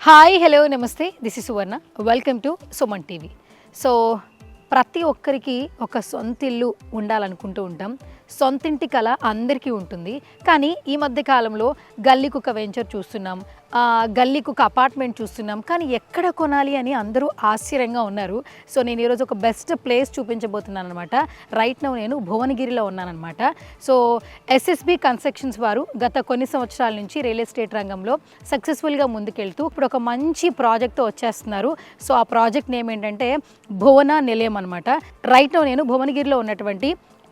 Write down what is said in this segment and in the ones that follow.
Hi hello నమస్తే this is Suvarna welcome to Suman TV. So ప్రతి ఒక్కరికి ఒక సొంత ఇల్లు ఉండాలనుకుంటూ ఉంటాం. సొంతింటి కళ అందరికీ ఉంటుంది. కానీ ఈ మధ్య కాలంలో గల్లీకి ఒక వెంచర్ చూస్తున్నాం, గల్లీకి ఒక అపార్ట్మెంట్ చూస్తున్నాం. కానీ ఎక్కడ కొనాలి అని అందరూ ఆశ్చర్యంగా ఉన్నారు. సో నేను ఈరోజు ఒక బెస్ట్ ప్లేస్ చూపించబోతున్నాను అనమాట. రైట్ నౌ నేను భువనగిరిలో ఉన్నానమాట. సో ఎస్ఎస్బి కన్స్ట్రక్షన్స్ వారు గత కొన్ని సంవత్సరాల నుంచి రియల్ ఎస్టేట్ రంగంలో సక్సెస్ఫుల్గా ముందుకెళ్తూ ఇప్పుడు ఒక మంచి ప్రాజెక్ట్తో వచ్చేస్తున్నారు. సో ఆ ప్రాజెక్ట్ నేమ్ ఏంటంటే భువన నిలయం అనమాట. రైట్ నౌ నేను భువనగిరిలో ఉన్నటువంటి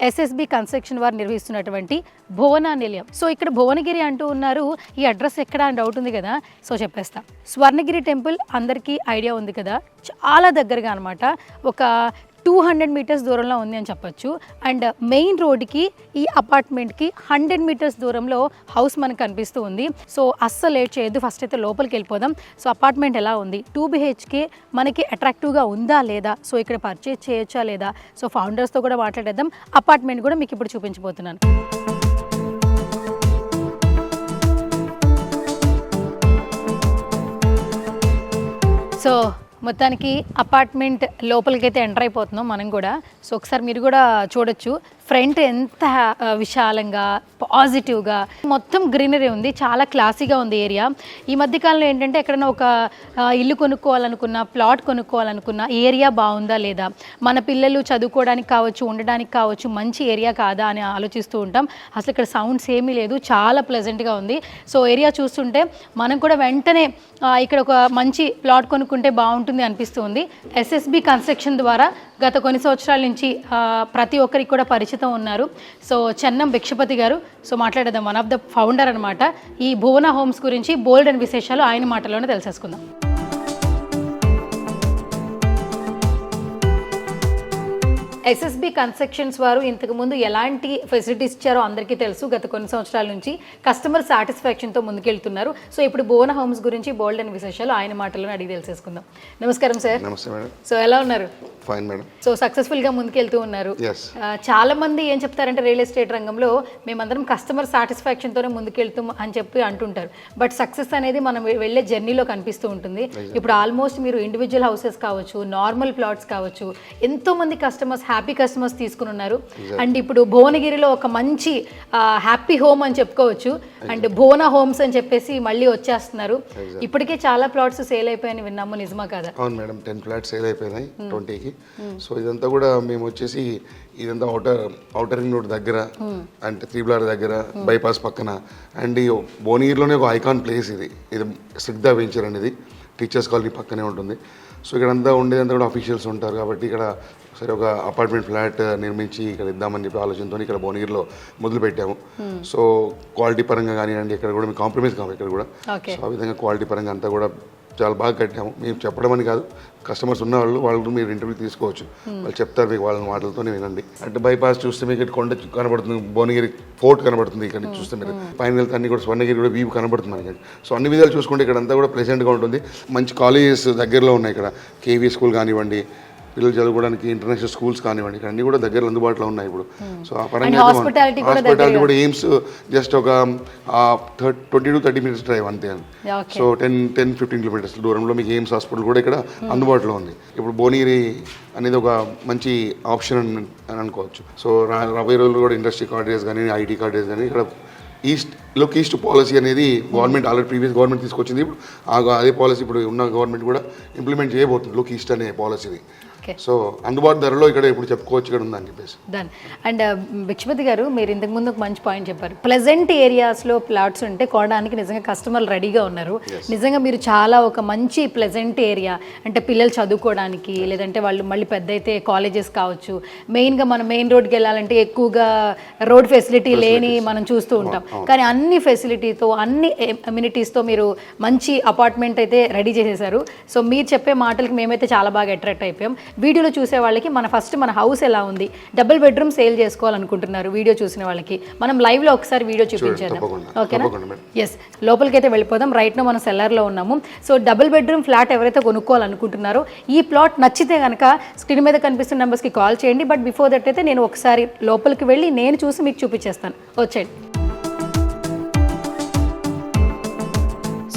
ఎస్ఎస్బి కన్స్ట్రక్షన్ వారు నిర్వహిస్తున్నటువంటి భువన నిలయం. సో ఇక్కడ భువనగిరి అంటూ ఉన్నారు, ఈ అడ్రస్ ఎక్కడ అని డౌట్ ఉంది కదా. సో చెప్పేస్తా. స్వర్ణగిరి టెంపుల్ అందరికీ ఐడియా ఉంది కదా, చాలా దగ్గరగా అనమాట. ఒక 200 మీటర్స్ దూరంలో ఉంది అని చెప్పొచ్చు. అండ్ మెయిన్ రోడ్కి ఈ అపార్ట్మెంట్కి 100 మీటర్స్ దూరంలో హౌస్ మనకు కనిపిస్తూ ఉంది. సో అస్సలు లేట్ చేయొద్దు, ఫస్ట్ అయితే లోపలికి వెళ్ళిపోదాం. సో అపార్ట్మెంట్ ఎలా ఉంది, 2 BHK మనకి అట్రాక్టివ్గా ఉందా లేదా, సో ఇక్కడ పర్చేజ్ చేయొచ్చా లేదా, సో ఫౌండర్స్తో కూడా మాట్లాడేద్దాం. అపార్ట్మెంట్ కూడా మీకు ఇప్పుడు చూపించబోతున్నాను. సో మొత్తానికి అపార్ట్మెంట్ లోపలికైతే ఎంటర్ అయిపోతున్నాం మనం కూడా. సో ఒకసారి మీరు కూడా చూడొచ్చు, ఫ్రంట్ ఎంత విశాలంగా పాజిటివ్గా మొత్తం గ్రీనరీ ఉంది, చాలా క్లాసీగా ఉంది ఏరియా. ఈ మధ్యకాలంలో ఏంటంటే ఎక్కడైనా ఒక ఇల్లు కొనుక్కోవాలనుకున్నా, ప్లాట్ కొనుక్కోవాలనుకున్నా ఏరియా బాగుందా లేదా, మన పిల్లలు చదువుకోవడానికి కావచ్చు, ఉండడానికి కావచ్చు, మంచి ఏరియా కాదా అని ఆలోచిస్తూ ఉంటాం. అసలు ఇక్కడ సౌండ్స్ ఏమీ లేదు, చాలా ప్లెజెంట్గా ఉంది. సో ఏరియా చూస్తుంటే మనం కూడా వెంటనే ఇక్కడ ఒక మంచి ప్లాట్ కొనుక్కుంటే బాగుంటుంది అనిపిస్తుంది. ఎస్ఎస్బి కన్స్ట్రక్షన్ ద్వారా గత కొన్ని సంవత్సరాల నుంచి ప్రతి ఒక్కరికి కూడా పరిచితం ఉన్నారు. సో చెన్నం భిక్షపతి గారు. సో మాట్లాడేద్దాం, వన్ ఆఫ్ ద ఫౌండర్ అనమాట. ఈ భువన హోమ్స్ గురించి బోల్డ్ అండ్ విశేషాలు ఆయన మాటల్లోనే తెలిసేసుకుందాం. ఎస్ఎస్బి కన్స్ట్రక్షన్స్ వారు ఇంతకుముందు ఎలాంటి ఫెసిలిటీస్ ఇచ్చారో అందరికీ తెలుసు. గత కొన్ని సంవత్సరాల నుంచి కస్టమర్ సాటిస్ఫాక్షన్తో ముందుకెళ్తున్నారు. సో ఇప్పుడు భువన హోమ్స్ గురించి బోల్డ్ అండ్ విశేషాలు ఆయన మాటల్లో అడిగి తెలిసేసుకుందాం. నమస్కారం సార్. నమస్తే మేడం. సో ఎలా ఉన్నారు? Fine madam. సో సక్సెస్ఫుల్గా ముందుకెళ్తూ ఉన్నారు. చాలా మంది ఏం చెప్తారంటే రియల్ ఎస్టేట్ రంగంలో మేమందరం కస్టమర్ సాటిస్ఫాక్షన్తోనే ముందుకెళ్తాం అని చెప్పి అంటుంటారు. బట్ సక్సెస్ అనేది మనం వెళ్ళే జర్నీలో కనిపిస్తూ ఉంటుంది. ఇప్పుడు ఆల్మోస్ట్ మీరు ఇండివిజువల్ హౌసెస్ కావచ్చు, నార్మల్ ప్లాట్స్ కావచ్చు, ఎంతో మంది కస్టమర్స్, హ్యాపీ కస్టమర్స్ తీసుకుని ఉన్నారు. అండ్ ఇప్పుడు భువనగిరిలో ఒక మంచి హ్యాపీ హోమ్ అని చెప్పుకోవచ్చు. అండ్ భువన హోమ్స్ అని చెప్పేసి మళ్ళీ వచ్చేస్తున్నారు. ఇప్పటికే చాలా ప్లాట్స్ సేల్ అయిపోయాయని విన్నాము, నిజమా కదా? అవును మేడం, 10 ఫ్లాట్స్ సేల్ అయిపోయినాయి 20కి. సో ఇదంతా కూడా మేము వచ్చేసి ఇదంతా ఔటర్ రింగ్ రోడ్ దగ్గర, అంటే 3 బ్లాక్ దగ్గర, బైపాస్ పక్కన. అండ్ భువనగిరిలోనే ఒక ఐకాన్ ప్లేస్ ఇది సిగ్దా వెంచర్ అనేది టీచర్స్ కాలనీ పక్కనే ఉంటుంది. సో ఇక్కడంతా ఉండేదంతా కూడా అఫీషియల్స్ ఉంటారు కాబట్టి ఇక్కడ సరే ఒక అపార్ట్మెంట్ ఫ్లాట్ నిర్మించి ఇక్కడ ఇద్దామని చెప్పి ఆలోచనతో ఇక్కడ భువనగిరిలో మొదలు పెట్టాము. సో క్వాలిటీ పరంగా కానివ్వండి, ఇక్కడ కూడా మీకు కాంప్రమైజ్ కావాలి ఇక్కడ కూడా. సో ఆ విధంగా క్వాలిటీ పరంగా అంతా కూడా చాలా బాగా కట్టాము. మేము చెప్పడం అని కాదు, కస్టమర్స్ ఉన్న వాళ్ళు మీరు ఇంటర్వ్యూ తీసుకోవచ్చు, వాళ్ళు చెప్తారు మీకు వాళ్ళ మాటలతోనే వినండి. అంటే బైపాస్ చూస్తే మీకు ఇక్కడ కొండ కనబడుతుంది, భువనగిరి ఫోర్ట్ కనబడుతుంది. ఇక్కడ నుంచి చూస్తే మీరు పైన వెళ్తే అన్ని కూడా స్వర్ణగిరి కూడా వ్యూ కనబడుతుంది మనకి. సో అన్ని విధాలు చూసుకుంటే ఇక్కడ అంతా కూడా ప్లెజెంట్గా ఉంటుంది. మంచి కాలేజెస్ దగ్గరలో ఉన్నాయి. ఇక్కడ కేవీ స్కూల్ కానివ్వండి, పిల్లలు చదువుకోవడానికి ఇంటర్నేషనల్ స్కూల్స్ కానివ్వండి, ఇక్కడ అన్ని కూడా దగ్గర అందుబాటులో ఉన్నాయి ఇప్పుడు. సో ఆ పరంగా హాస్పిటాలిటీ కూడా ఎయిమ్స్ జస్ట్ ఒక 20 to 30 minutes డ్రైవ్ అంతే. సో 10-15 కిలోమీటర్స్ దూరంలో మీకు ఎయిమ్స్ హాస్పిటల్ కూడా ఇక్కడ అందుబాటులో ఉంది. ఇప్పుడు భువనగిరి అనేది ఒక మంచి ఆప్షన్ అని అనుకోవచ్చు. సో రాబోయే రోజులు కూడా ఇండస్ట్రీ కారిడార్స్ కానీ, ఐటీ కారిడార్స్ కానీ ఇక్కడ ఈస్ట్ పాలసీ అనేది గవర్నమెంట్ ఆల్రెడీ ప్రీవియస్ గవర్నమెంట్ తీసుకొచ్చింది. ఇప్పుడు అదే పాలసీ ఇప్పుడు ఉన్న గవర్నమెంట్ కూడా ఇంప్లిమెంట్ చేయబోతుంది, లుక్ ఈస్ట్ అనే పాలసీని. సో అందుబాటు ధరలో ఇక్కడ ఇప్పుడు చెప్పుకోవచ్చు ఇక్కడ ఉందని చెప్పేసి. అండ్ భిక్షపతి గారు, మీరు ఇంతకు ముందు ఒక మంచి పాయింట్ చెప్పారు. ప్లెజెంట్ ఏరియాస్లో ప్లాట్స్ ఉంటే కొనడానికి నిజంగా కస్టమర్లు రెడీగా ఉన్నారు. నిజంగా మీరు చాలా ఒక మంచి ప్లెజెంట్ ఏరియా, అంటే పిల్లలు చదువుకోవడానికి, లేదంటే వాళ్ళు మళ్ళీ పెద్ద అయితే కాలేజెస్ కావచ్చు, మెయిన్గా మనం మెయిన్ రోడ్కి వెళ్ళాలంటే ఎక్కువగా రోడ్ ఫెసిలిటీ లేని మనం చూస్తూ ఉంటాం. కానీ అన్ని ఫెసిలిటీతో, అన్ని అమ్యూనిటీస్తో మీరు మంచి అపార్ట్మెంట్ అయితే రెడీ చేసేసారు. సో మీరు చెప్పే మాటలకి మేమైతే చాలా బాగా అట్రాక్ట్ అయిపోయాం. వీడియోలో చూసే వాళ్ళకి మన హౌస్ ఎలా ఉంది, డబుల్ బెడ్రూమ్ సేల్ చేసుకోవాలనుకుంటున్నారు, వీడియో చూసిన వాళ్ళకి మనం లైవ్లో ఒకసారి వీడియో చూపించేద్దాం, ఓకేనా? ఎస్, లోపలికి అయితే వెళ్ళిపోదాం. రైట్ నో మనం సెల్లర్లో ఉన్నాము. సో డబుల్ బెడ్రూమ్ ఫ్లాట్ ఎవరైతే కొనుక్కోవాలనుకుంటున్నారో, ఈ ప్లాట్ నచ్చితే కనుక స్క్రీన్ మీద కనిపిస్తున్న నెంబర్స్కి కాల్ చేయండి. బట్ బిఫోర్ దట్ అయితే నేను ఒకసారి లోపలికి వెళ్ళి నేను చూసి మీకు చూపించేస్తాను, వచ్చేయండి.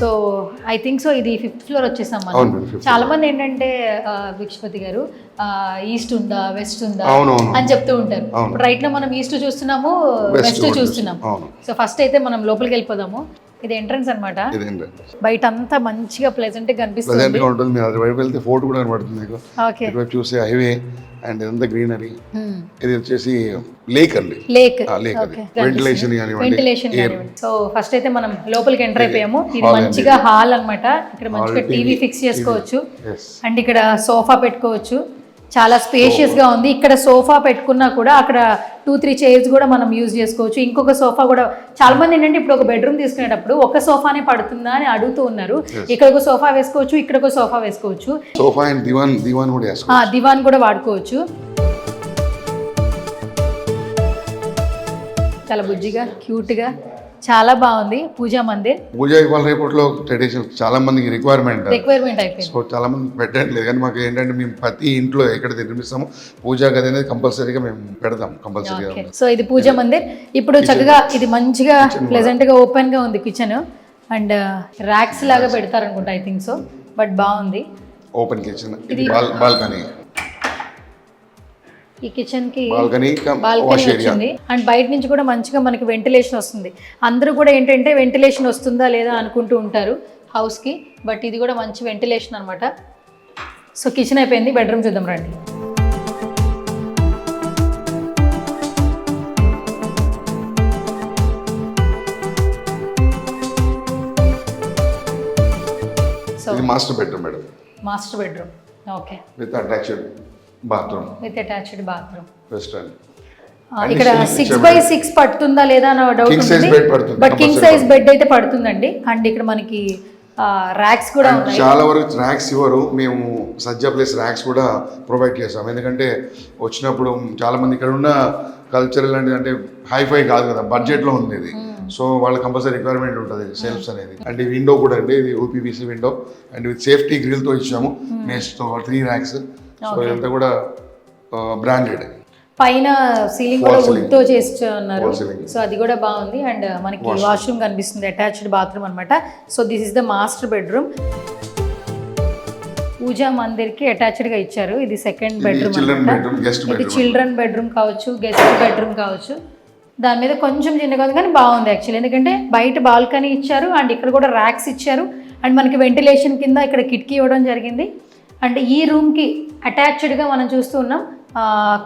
సో ఐ థింక్ సో ఇది 5th ఫ్లోర్ వచ్చేసాం మనం. అవును, 5th చాలా మంది ఏంటంటే భిక్షపతి గారు ఈస్ట్ ఉందా వెస్ట్ ఉందా అవునవును. అని చెప్తూ ఉంటారు. ఇప్పుడు రైట్ లో మనం ఈస్ట్ చూస్తున్నాము, వెస్ట్ చూస్తున్నాం. అవును. సో ఫస్ట్ అయితే మనం లోపలికి వెళ్ళిపోదాము. ఇది ఎంట్రన్స్ అన్నమాట. బయట అంతా మంచిగా ప్లెజెంట్ గా కనిపిస్తుంది. ప్లెజెంట్ గా ఉంటుంది. మీరు అది వైపు వెళ్తే ఫోర్ట్ కూడా కనబడుతుంది మీకు. ఓకే. ఇటువైపు చూస్తే హైవే అండ్ ఇదంతా గ్రీనరీ. ఇది వచ్చేసి లేక్ అండి. లేక్. లేక్ అది వెంటిలేషన్ వెంటిలేషన్ కానివ్వండి. సో ఫస్ట్ అయితే మనం లోపలికి ఎంటర్ అయిపోయాము. ఇది మంచిగా హాల్ అన్నమాట. ఇక్కడ మంచిగా టీవీ ఫిక్స్ చేసుకోవచ్చు అండ్ ఇక్కడ సోఫా పెట్టుకోవచ్చు. చాలా స్పేషియస్ గా ఉంది. ఇక్కడ సోఫా పెట్టుకున్నా కూడా అక్కడ 2-3 చైర్స్ కూడా మనం యూజ్ చేసుకోవచ్చు. ఇంకొక సోఫా కూడా చాలా మంది ఏంటంటే ఇప్పుడు ఒక బెడ్రూమ్ తీసుకునేటప్పుడు ఒక సోఫానే పడుతుందా అని అడుగుతూ ఉన్నారు. ఇక్కడ ఒక సోఫా వేసుకోవచ్చు, ఇక్కడ ఒక సోఫా వేసుకోవచ్చు. సోఫా అండ్ దివాన్ కూడా వేసుకోవచ్చు. దివాన్ కూడా వాడుకోవచ్చు. చాలా బుజ్జిగా క్యూట్ గా చాలా బాగుంది పూజా మందిర్. పూజా ఇవాళ రేపట్లో ట్రెడిషన్ చాలా మందికి రిక్వైర్మెంట్ అయిపోయింది. సో చాలా మంది పెట్టట్లేదు, కానీ మాకు ఏంటంటే మేము ప్రతి ఇంట్లో ఎక్కడ నిర్మిస్తాము పూజా గది అనేది కంపల్సరీగా మేము పెడతాం కంపల్సరీగా. సో ఇది పూజా మందిర్. ఇప్పుడు చక్కగా ఇది మంచిగా ప్లెజెంట్ గా ఓపెన్ గా ఉంది కిచెన్ అండ్ ర్యాక్స్ లాగా పెడతారు అనుకుంటా ఐ థింక్ సో, బట్ బాగుంది. Open kitchen. ఇది బాల్కనీ. ఈ కిచెన్ కి బాల్కనీ వచ్చింది అండ్ బయట నుంచి కూడా మంచిగా మనకి వెంటిలేషన్ వస్తుంది. అందరూ కూడా ఏంటంటే వెంటిలేషన్ వస్తుందా లేదా అనుకుంటూ ఉంటారు హౌస్ కి, బట్ ఇది కూడా మంచి వెంటిలేషన్ అన్నమాట. సో కిచెన్ అయిపోయింది, బెడ్రూమ్ చూద్దాం రండి. సో ఇది master bedroom madam. Master bedroom. Okay. With attached bathroom. Western. ఇక్కడ 6x6 పడుతుందా లేదా అన్న డౌట్ ఉంది, బట్ కింగ్ సైజ్ బెడ్ అయితే పడుతుందండి. అండ్ ఇక్కడ మనకి ర్యాక్స్ కూడా ఉన్నాయి. చాలా వరకు ర్యాక్స్ ఇవ్వరు, మేము సజ్జా ప్లేస్ ర్యాక్స్ కూడా ప్రొవైడ్ చేస్తాం. ఎందుకంటే వచ్చినప్పుడు చాలా మంది ఇక్కడ ఉన్న కల్చరల్ అంటే హైఫై కాదు కదా, బడ్జెట్లో ఉంది ఇది. సో వాళ్ళ కంపల్సరీ రిక్వైర్మెంట్ ఉంటుంది సెల్ఫ్స్ అనేది. అండ్ ఈ విండో కూడా అండి, ఇది ఓపీవీసీ విండో అండ్ విత్ సేఫ్టీ గ్రిల్తో ఇచ్చాము. Next 3 racks. సో ఇదంతా కూడా బ్రాండెడ్. పైన సీలింగ్ కూడా వుడ్ తో చేసి ఉన్నారు. సో అది కూడా బాగుంది. అండ్ మనకి వాష్రూమ్ కనిపిస్తుంది, అటాచ్డ్ బాత్రూమ్ అన్నమాట. So this is the master bedroom. Puja mandir కి అటాచ్డ్ గా ఇచ్చారు. ఇది సెకండ్ బెడ్రూమ్. ఇది చిల్డ్రన్ బెడ్రూమ్ కావచ్చు, గెస్ట్ బెడ్రూమ్ కావచ్చు. దాని మీద కొంచెం చిన్నగా ఉంది కానీ బాగుంది యాక్చువల్లీ, ఎందుకంటే బయట బాల్కనీ ఇచ్చారు అండ్ ఇక్కడ కూడా ర్యాక్స్ ఇచ్చారు అండ్ మనకి వెంటిలేషన్ కింద ఇక్కడ కిటికీ ఇవ్వడం జరిగింది. అంటే ఈ రూమ్కి అటాచ్డ్గా మనం చూస్తూ ఉన్నాం,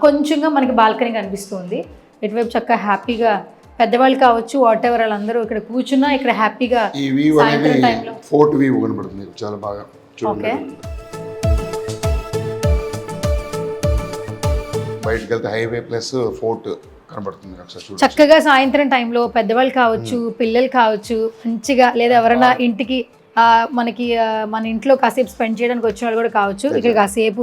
కొంచెంగా మనకి బాల్కనీ కనిపిస్తుంది. ఇటువైపు చక్కగా హ్యాపీగా పెద్దవాళ్ళు కావచ్చు వాట్ ఎవర్ వాళ్ళందరూ ఇక్కడ కూర్చున్నా ఇక్కడ హ్యాపీగా సాయంత్రం టైంలో ఫోర్ట్ వ్యూ కనబడుతుంది చాలా బాగా. ఓకే. బయటకు వెళ్తే హైవే ప్లస్ ఫోర్ట్ కనబడుతుంది. చక్కగా సాయంత్రం టైంలో పెద్దవాళ్ళు కావచ్చు, పిల్లలు కావచ్చు, మంచిగా లేదా ఎవరైనా ఇంటికి మనకి మన ఇంట్లో కాసేపు స్పెండ్ చేయడానికి వచ్చిన వాళ్ళు కూడా కావచ్చు, ఇక్కడ కాసేపు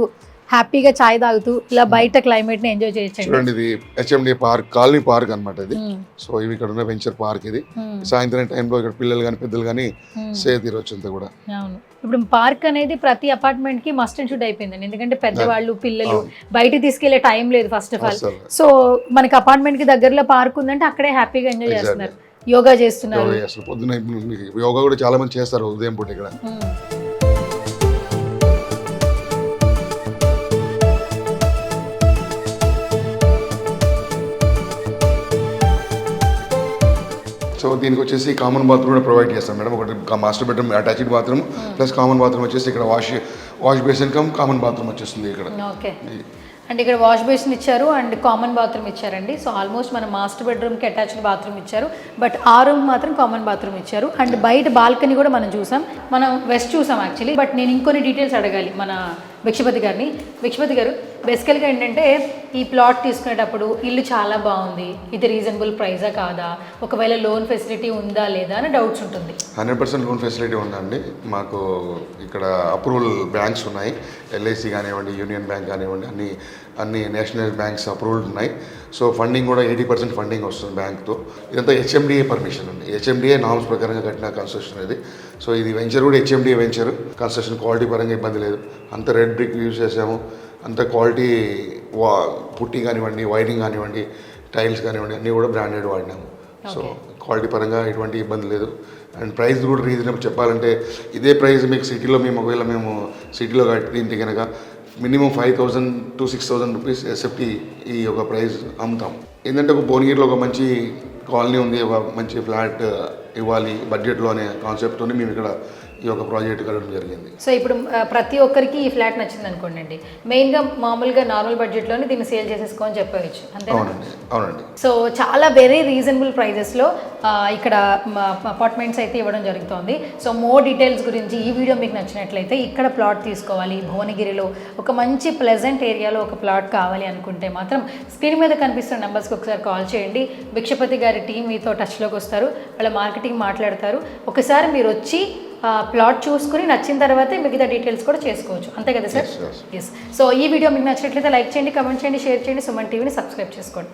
హ్యాపీగా చాయ్ తాగుతూ ఇలా బయట క్లైమేట్ ని ఎంజాయ్ చేయొచ్చు. చూడండి, ఇది హెచ్ఎండి పార్క్, కాలనీ పార్క్ అనమాట ఇది. సో ఇవి ఇక్కడ ఉన్న వెంచర్ పార్క్ ఇది. సాయంత్రం టైంలో ఇక్కడ పిల్లలు కానీ పెద్దలు కానీ సేవ్ తీరొచ్చు అంతా కూడా. అవును. ఇప్పుడు పార్క్ అనేది ప్రతి అపార్ట్మెంట్ కి మస్ట్ అండ్ షుడ్ అయిపోయిందండి, ఎందుకంటే పెద్దవాళ్ళు పిల్లలు బయట తీసుకెళ్లే టైం లేదు ఫస్ట్ ఆఫ్ ఆల్. సో మనకి అపార్ట్మెంట్ కి దగ్గరలో పార్క్ ఉందంటే అక్కడే హ్యాపీగా ఎంజాయ్ చేస్తున్నారు, యోగా చేస్తున్నారు. పొద్దున యోగా కూడా చాలా మంది చేస్తారు ఉదయం పూట ఇక్కడ. సో దీనికి వచ్చేసి కామన్ బాత్రూమ్ కూడా ప్రొవైడ్ చేస్తాం మేడం. ఒకటి master bedroom attached bathroom plus common bathroom వచ్చేసి ఇక్కడ wash basin come common bathroom వచ్చేస్తుంది ఇక్కడ. ఓకే. అండ్ ఇక్కడ వాష్ బేసిన్ ఇచ్చారు అండ్ కామన్ బాత్రూమ్ ఇచ్చారండి. సో ఆల్మోస్ట్ మన మాస్టర్ బెడ్రూమ్కి అటాచ్డ్ బాత్రూమ్ ఇచ్చారు, బట్ ఆ రూమ్ మాత్రం కామన్ బాత్రూమ్ ఇచ్చారు. అండ్ బయట బాల్కనీ కూడా మనం చూసాం, మనం వెస్ట్ చూసాం యాక్చువల్లీ. బట్ నేను ఇంకొన్ని డీటెయిల్స్ అడగాలి మన భిక్షపతి గారిని. భిక్షపతి గారు, బేసికల్గా ఏంటంటే ఈ ప్లాట్ తీసుకునేటప్పుడు ఇల్లు చాలా బాగుంది, ఇది రీజనబుల్ ప్రైజా కాదా, ఒకవేళ లోన్ ఫెసిలిటీ ఉందా లేదా అని డౌట్స్ ఉంటుంది. 100% లోన్ ఫెసిలిటీ ఉందండి. మాకు ఇక్కడ అప్రూవల్ బ్యాంక్స్ ఉన్నాయి, ఎల్ఐసి కానివ్వండి, యూనియన్ బ్యాంక్ కానివ్వండి, అన్ని నేషనల్ బ్యాంక్స్ అప్రూవల్ ఉన్నాయి. సో ఫండింగ్ కూడా 80% ఫండింగ్ వస్తుంది బ్యాంక్తో. ఇదంతా హెచ్ఎండిఏ పర్మిషన్ అండి, హెచ్ఎండిఏ నామ్స్ ప్రకారంగా కట్టిన కన్స్ట్రక్షన్ ఇది. సో ఇది వెంచర్ కూడా హెచ్ఎండిఏ వెంచర్. కన్స్ట్రక్షన్ క్వాలిటీ పరంగా ఇబ్బంది లేదు, అంత రెడ్ బ్రిక్ యూజ్ చేసాము, అంత క్వాలిటీ పుట్టి కానివ్వండి, వైరింగ్ కానివ్వండి, టైల్స్ కానివ్వండి అన్నీ కూడా బ్రాండెడ్ వాడినాము. సో క్వాలిటీ పరంగా ఎటువంటి ఇబ్బంది లేదు. అండ్ ప్రైస్ కూడా రీజనబుల్ చెప్పాలంటే ఇదే ప్రైస్ మీకు సిటీలో ఒకవేళ మేము సిటీలో కట్టింటే కనుక మినిమం 5,000 to 6,000 రూపీస్ ఎస్ఎఫ్టీ ఈ ఒక ప్రైస్ అమ్ముతాం. ఏంటంటే ఒక భువనగిరిలో ఒక మంచి కాలనీ ఉంది, ఒక మంచి ఫ్లాట్ ఇవ్వాలి బడ్జెట్లో అనే కాన్సెప్ట్తో మేము ఇక్కడ ఈ యొక్క ప్రాజెక్ట్ కట్టడం జరిగింది. సో ఇప్పుడు ప్రతి ఒక్కరికి ఈ ఫ్లాట్ నచ్చింది అనుకోండి అండి, మెయిన్గా మామూలుగా నార్మల్ బడ్జెట్లోనే దీన్ని సేల్ చేసేసుకోని చెప్పవచ్చు అంతే. అవునండి. సో చాలా వెరీ రీజనబుల్ ప్రైజెస్లో ఇక్కడ అపార్ట్మెంట్స్ అయితే ఇవ్వడం జరుగుతుంది. సో మోర్ డీటెయిల్స్ గురించి ఈ వీడియో మీకు నచ్చినట్లయితే ఇక్కడ ప్లాట్ తీసుకోవాలి భువనగిరిలో ఒక మంచి ప్లెజెంట్ ఏరియాలో ఒక ప్లాట్ కావాలి అనుకుంటే మాత్రం స్క్రీన్ మీద కనిపిస్తున్న నెంబర్స్కి ఒకసారి కాల్ చేయండి. భిక్షపతి గారి టీం మీతో టచ్లోకి వస్తారు, వాళ్ళ మార్కెటింగ్ మాట్లాడతారు. ఒకసారి మీరు వచ్చి ప్లాట్ చూసుకుని నచ్చిన తర్వాతే మిగతా డీటెయిల్స్ కూడా చేసుకోవచ్చు అంతే కదా సార్? ఎస్. సో ఈ వీడియో మీకు నచ్చినట్లయితే లైక్ చేయండి, కమెంట్ చేయండి, షేర్ చేయండి, సుమన్ టీవీని సబ్స్క్రైబ్ చేసుకోండి.